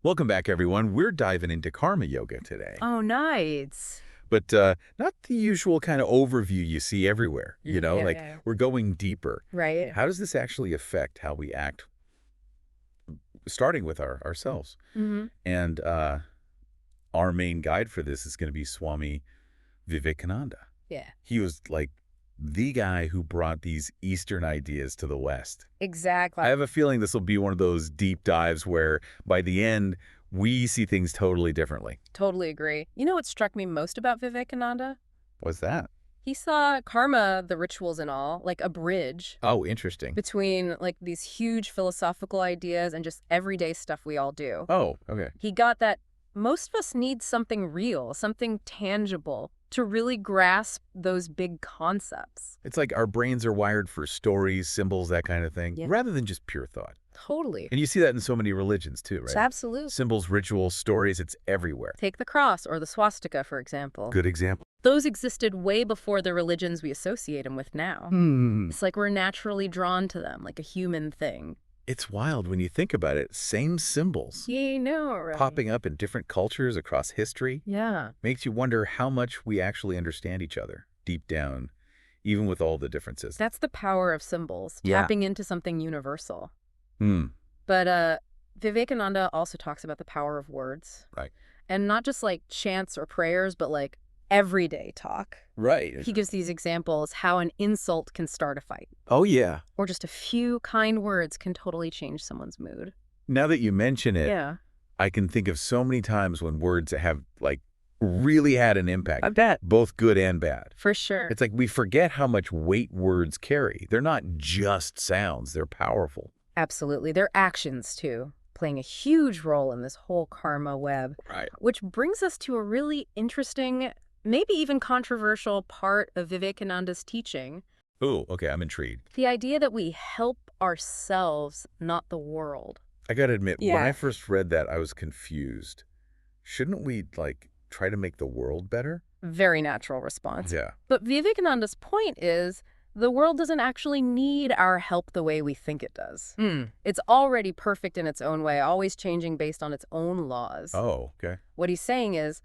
Welcome back, everyone. We're diving into karma yoga today. Oh, nice. But not the usual kind of overview you see everywhere. Yeah. We're going deeper. Right. How does this actually affect how we act, starting with ourselves? Mm-hmm. And our main guide for this is going to be Swami Vivekananda. Yeah. He was like the guy who brought these Eastern ideas to the West. Exactly. I have a feeling this will be one of those deep dives where by the end, we see things totally differently. Totally agree. You know what struck me most about Vivekananda? What's that? He saw karma, the rituals and all, like a bridge Oh, interesting. between like these huge philosophical ideas and just everyday stuff we all do. Oh, okay. He got that most of us need something real, something tangible to really grasp those big concepts. It's like our brains are wired for stories, symbols, that kind of thing, Yeah. rather than just pure thought. Totally. And you see that in so many religions too, right? Absolutely. Symbols, rituals, stories, it's everywhere. Take the cross or the swastika, for example. Good example. Those existed way before the religions we associate them with now. It's like we're naturally drawn to them, like a human thing. It's wild when you think about it. Same symbols You know, right? popping up in different cultures across history Yeah. makes you wonder how much we actually understand each other deep down, even with all the differences. That's the power of symbols, Yeah. tapping into something universal. Hmm. But Vivekananda also talks about the power of words. Right. And not just like chants or prayers, but like everyday talk. Right. He gives these examples how an insult can start a fight, Oh, yeah. or just a few kind words can totally change someone's mood. Now that you mention it, Yeah. I can think of so many times when words have, like, really had an impact. I bet. Both good and bad. For sure. It's like we forget how much weight words carry. They're not just sounds. They're powerful. Absolutely. Their actions, too, playing a huge role in this whole karma web. Right. Which brings us to a really interesting, maybe even controversial part of Vivekananda's teaching. Ooh, okay, I'm intrigued. The idea that we help ourselves, not the world. I gotta admit, when Yeah. I first read that, I was confused. Shouldn't we, like, try to make the world better? Very natural response. Yeah. But Vivekananda's point is the world doesn't actually need our help the way we think it does. It's already perfect in its own way, always changing based on its own laws. Oh, okay. What he's saying is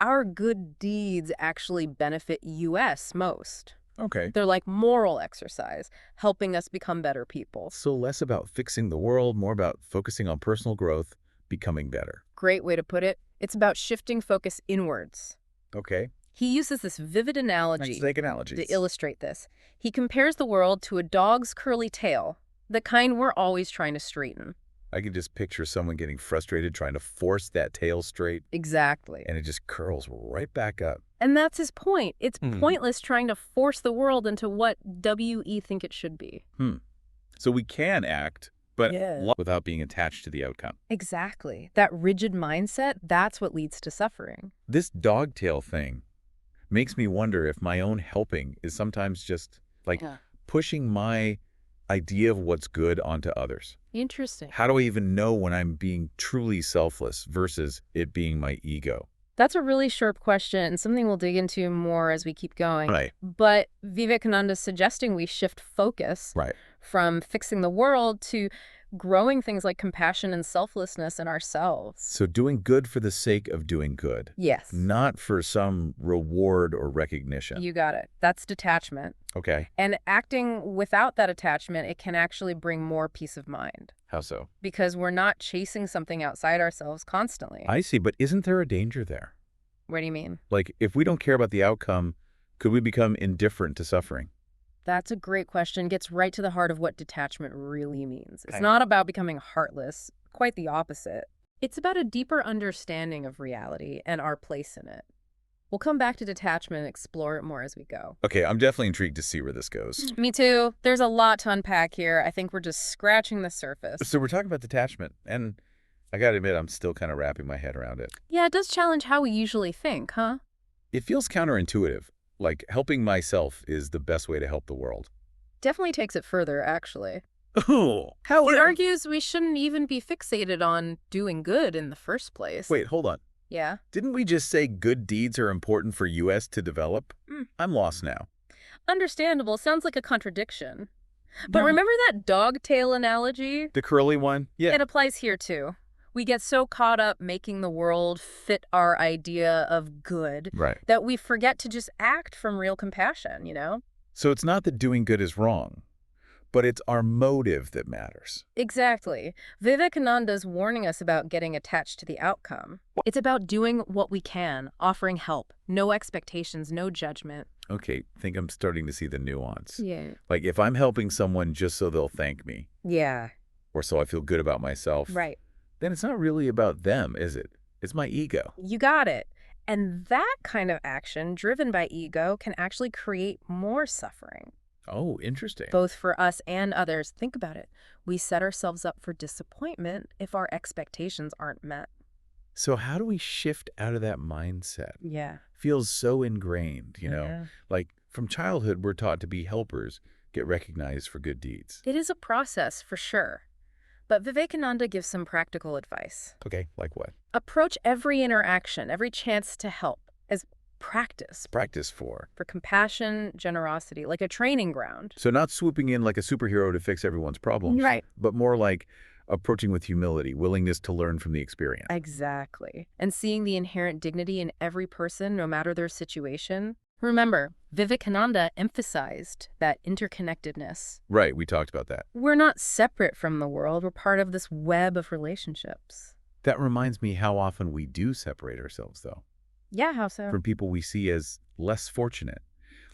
our good deeds actually benefit us most. Okay. They're like moral exercise, helping us become better people. So less about fixing the world, more about focusing on personal growth, becoming better. Great way to put it. It's about shifting focus inwards. Okay. He uses this vivid analogy Let's take analogies. to illustrate this. He compares the world to a dog's curly tail, the kind we're always trying to straighten. I can just picture someone getting frustrated trying to force that tail straight, Exactly. and it just curls right back up. And that's his point. It's Mhm. pointless trying to force the world into what we think it should be. So we can act, but Yeah. without being attached to the outcome. Exactly. That rigid mindset, that's what leads to suffering. This dogtail thing makes me wonder if my own helping is sometimes just like Yeah. pushing my idea of what's good onto others. Interesting. How do I even know when I'm being truly selfless versus it being my ego? That's a really sharp question and something we'll dig into more as we keep going. Right. But Vivekananda's suggesting we shift focus Right. from fixing the world to growing things like compassion and selflessness in ourselves. So doing good for the sake of doing good, Yes. not for some reward or recognition. You got it. That's detachment. Okay. And acting without that attachment, it can actually bring more peace of mind How so? because we're not chasing something outside ourselves constantly. I see, but isn't there a danger there? What do you mean? Like, if we don't care about the outcome, could we become indifferent to suffering? That's a great question. Gets right to the heart of what detachment really means. It's Okay. not about becoming heartless, quite the opposite. It's about a deeper understanding of reality and our place in it. We'll come back to detachment and explore it more as we go. Okay, I'm definitely intrigued to see where this goes. Me too. There's a lot to unpack here. I think we're just scratching the surface. So we're talking about detachment, and I gotta admit, I'm still kind of wrapping my head around it. Yeah, it does challenge how we usually think, huh? It feels counterintuitive, like helping myself is the best way to help the world. Definitely takes it further, actually. Oh, how? He argues we shouldn't even be fixated on doing good in the first place. Wait, hold on. Yeah. Didn't we just say good deeds are important for U.S. to develop? I'm lost now. Understandable. Sounds like a contradiction. But No. remember that dog tail analogy? The curly one? Yeah. It applies here too. We get so caught up making the world fit our idea of good Right. that we forget to just act from real compassion, you know? So it's not that doing good is wrong, but it's our motive that matters. Exactly. Vivekananda's warning us about getting attached to the outcome. It's about doing what we can, offering help, no expectations, no judgment. Okay, think I'm starting to see the nuance. Yeah. Like if I'm helping someone just so they'll thank me, Yeah. or so I feel good about myself, Right. then it's not really about them, is it? It's my ego. You got it. And that kind of action, driven by ego, can actually create more suffering, Oh, interesting. both for us and others. Think about it. We set ourselves up for disappointment if our expectations aren't met. So how do we shift out of that mindset? Yeah. Feels so ingrained, Yeah. Like from childhood, we're taught to be helpers, get recognized for good deeds. It is a process, for sure. But Vivekananda gives some practical advice. Okay, like what? Approach every interaction, every chance to help, as practice Practice for. for compassion, generosity, like a training ground. So not swooping in like a superhero to fix everyone's problems. Right. But more like approaching with humility, willingness to learn from the experience. Exactly. And seeing the inherent dignity in every person, no matter their situation. Remember, Vivekananda emphasized that interconnectedness. Right, we talked about that. We're not separate from the world. We're part of this web of relationships. That reminds me how often we do separate ourselves, though, Yeah, how so? from people we see as less fortunate.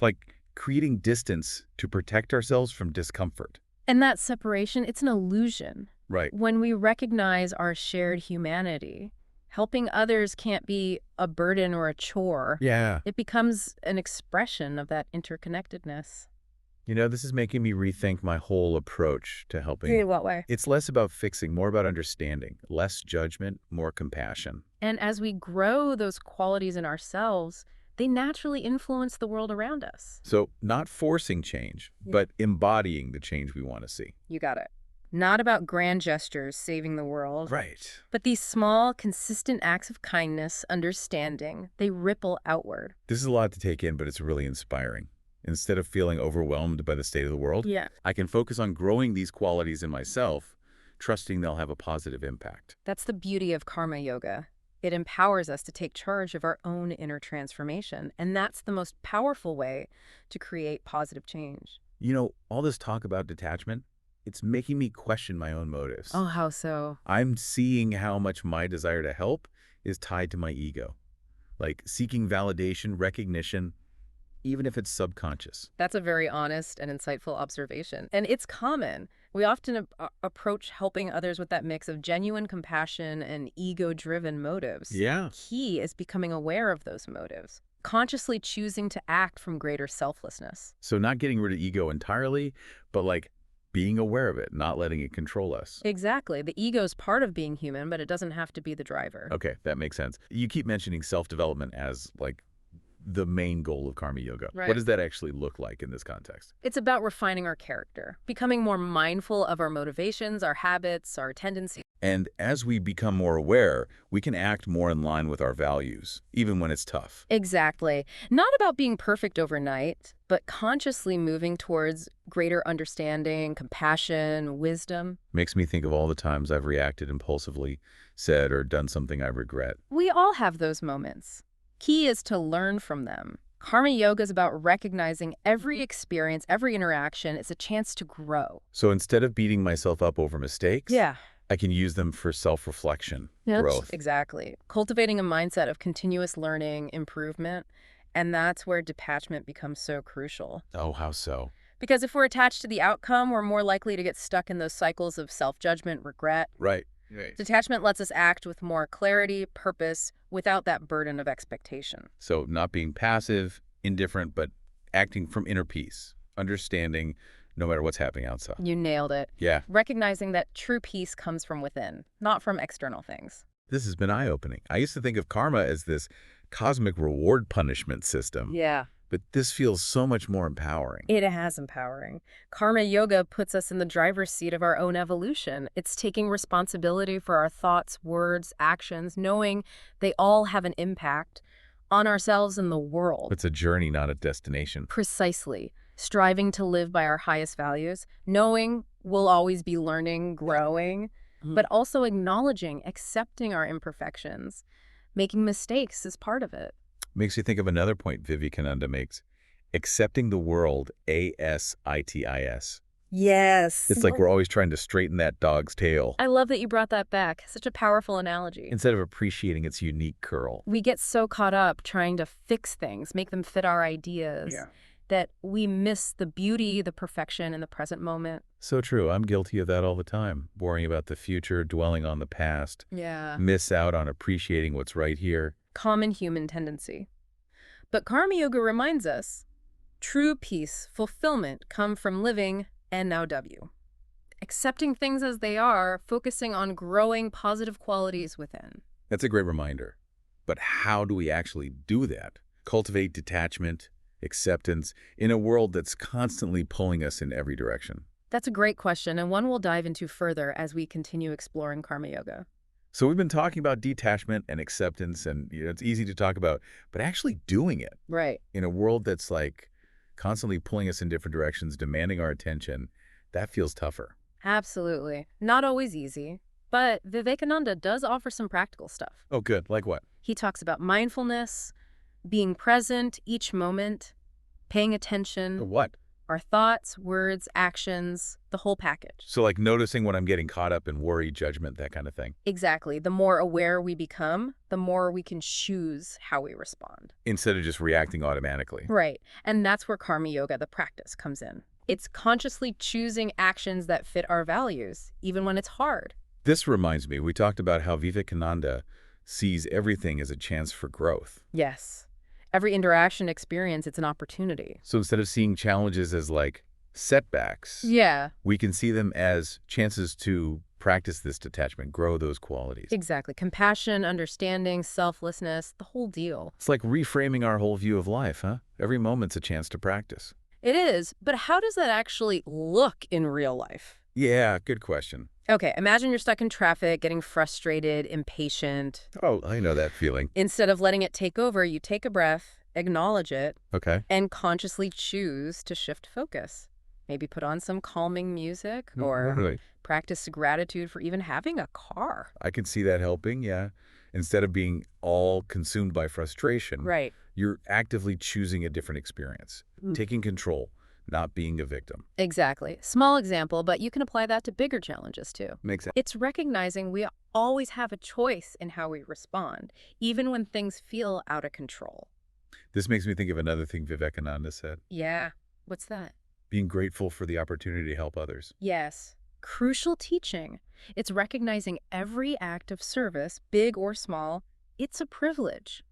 Like creating distance to protect ourselves from discomfort. And that separation, it's an illusion. Right. When we recognize our shared humanity, helping others can't be a burden or a chore. Yeah. It becomes an expression of that interconnectedness. This is making me rethink my whole approach to helping. In what way? It's less about fixing, more about understanding, less judgment, more compassion. And as we grow those qualities in ourselves, they naturally influence the world around us. So not forcing change, Yeah. but embodying the change we want to see. You got it. Not about grand gestures saving the world, Right. but these small, consistent acts of kindness, understanding, they ripple outward. This is a lot to take in, but it's really inspiring. Instead of feeling overwhelmed by the state of the world, Yeah. I can focus on growing these qualities in myself, trusting they'll have a positive impact. That's the beauty of karma yoga. It empowers us to take charge of our own inner transformation, and that's the most powerful way to create positive change. All this talk about detachment, it's making me question my own motives. Oh, how so? I'm seeing how much my desire to help is tied to my ego. Like seeking validation, recognition, even if it's subconscious. That's a very honest and insightful observation. And it's common. We often approach helping others with that mix of genuine compassion and ego-driven motives. Yeah. Key is becoming aware of those motives, consciously choosing to act from greater selflessness. So not getting rid of ego entirely, but like being aware of it, not letting it control us. Exactly. The ego is part of being human, but it doesn't have to be the driver. Okay, that makes sense. You keep mentioning self-development as like the main goal of karma yoga. Right. What does that actually look like in this context? It's about refining our character, becoming more mindful of our motivations, our habits, our tendencies. And as we become more aware, we can act more in line with our values, even when it's tough. Exactly. Not about being perfect overnight, but consciously moving towards greater understanding, compassion, wisdom. Makes me think of all the times I've reacted impulsively, said or done something I regret. We all have those moments. Key is to learn from them. Karma yoga is about recognizing every experience, every interaction is a chance to grow. So instead of beating myself up over mistakes, Yeah. I can use them for self-reflection, growth. Exactly. Cultivating a mindset of continuous learning, improvement, and that's where detachment becomes so crucial. Oh, how so? Because if we're attached to the outcome, we're more likely to get stuck in those cycles of self-judgment, regret. Right. Detachment lets us act with more clarity, purpose, without that burden of expectation. So not being passive, indifferent, but acting from inner peace, understanding no matter what's happening outside. You nailed it. Yeah. Recognizing that true peace comes from within, not from external things. This has been eye-opening. I used to think of karma as this cosmic reward punishment system, Yeah. but this feels so much more empowering. It is empowering. Karma yoga puts us in the driver's seat of our own evolution. It's taking responsibility for our thoughts, words, actions, knowing they all have an impact on ourselves and the world. It's a journey, not a destination. Precisely. Striving to live by our highest values, knowing we'll always be learning, growing, but also acknowledging, accepting our imperfections. Making mistakes is part of it. Makes you think of another point Vivekananda makes. Accepting the world, ASITIS. Yes. It's like we're always trying to straighten that dog's tail I love that you brought that back. Such a powerful analogy. instead of appreciating its unique curl. We get so caught up trying to fix things, make them fit our ideas, that we miss the beauty, the perfection in the present moment. So true. I'm guilty of that all the time. Worrying about the future, dwelling on the past. Yeah. Miss out on appreciating what's right here. Common human tendency. But Karma Yoga reminds us, true peace, fulfillment come from living and now W. Accepting things as they are, focusing on growing positive qualities within. That's a great reminder. But how do we actually do that? Cultivate detachment, acceptance, in a world that's constantly pulling us in every direction. That's a great question, and one we'll dive into further as we continue exploring Karma Yoga. So we've been talking about detachment and acceptance, and it's easy to talk about, but actually doing it Right. in a world that's like constantly pulling us in different directions, demanding our attention, that feels tougher. Absolutely. Not always easy, but Vivekananda does offer some practical stuff. Oh, good. Like what? He talks about mindfulness, being present each moment, paying attention, What? our thoughts, words, actions, the whole package. So like noticing when I'm getting caught up in worry, judgment, that kind of thing, Exactly. The more aware we become, the more we can choose how we respond. instead of just reacting automatically. Right. And that's where Karma Yoga, the practice, comes in. It's consciously choosing actions that fit our values, even when it's hard. This reminds me, we talked about how Vivekananda sees everything as a chance for growth. Yes. Every interaction experience, it's an opportunity. So instead of seeing challenges as like setbacks, Yeah, we can see them as chances to practice this detachment, grow those qualities. exactly. Compassion, understanding, selflessness, the whole deal. It's like reframing our whole view of life, huh? Every moment's a chance to practice. It is, but how does that actually look in real life? Yeah, good question. Okay, imagine you're stuck in traffic, getting frustrated, impatient. Oh, I know that feeling. Instead of letting it take over, you take a breath, acknowledge it, Okay. and consciously choose to shift focus. Maybe put on some calming music or Right. practice gratitude for even having a car. I can see that helping, yeah. Instead of being all consumed by frustration, Right. you're actively choosing a different experience, Mm. taking control, not being a victim. Exactly. Small example, but you can apply that to bigger challenges too. Makes sense. It's recognizing we always have a choice in how we respond, even when things feel out of control. This makes me think of another thing Vivekananda said, Yeah. What's that? being grateful for the opportunity to help others. Yes. Crucial teaching. It's recognizing every act of service, big or small. It's a privilege,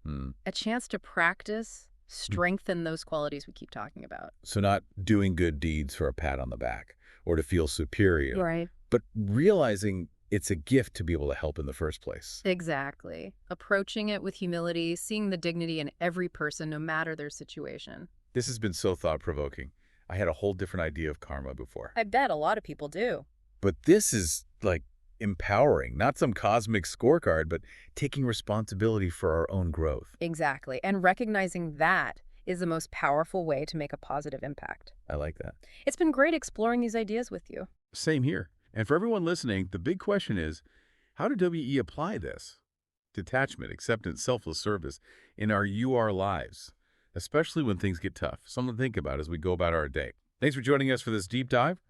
a chance to practice, strengthen those qualities we keep talking about. So not doing good deeds for a pat on the back or to feel superior, Right. but realizing it's a gift to be able to help in the first place. Exactly. Approaching it with humility, seeing the dignity in every person, no matter their situation. This has been so thought-provoking. I had a whole different idea of karma before. I bet a lot of people do. But this is like empowering, not some cosmic scorecard, but taking responsibility for our own growth. Exactly. And recognizing that is the most powerful way to make a positive impact. I like that. It's been great exploring these ideas with you. Same here. And for everyone listening, the big question is, how do WE apply this? Detachment, acceptance, selfless service in our UR lives, especially when things get tough. Something to think about as we go about our day. Thanks for joining us for this deep dive.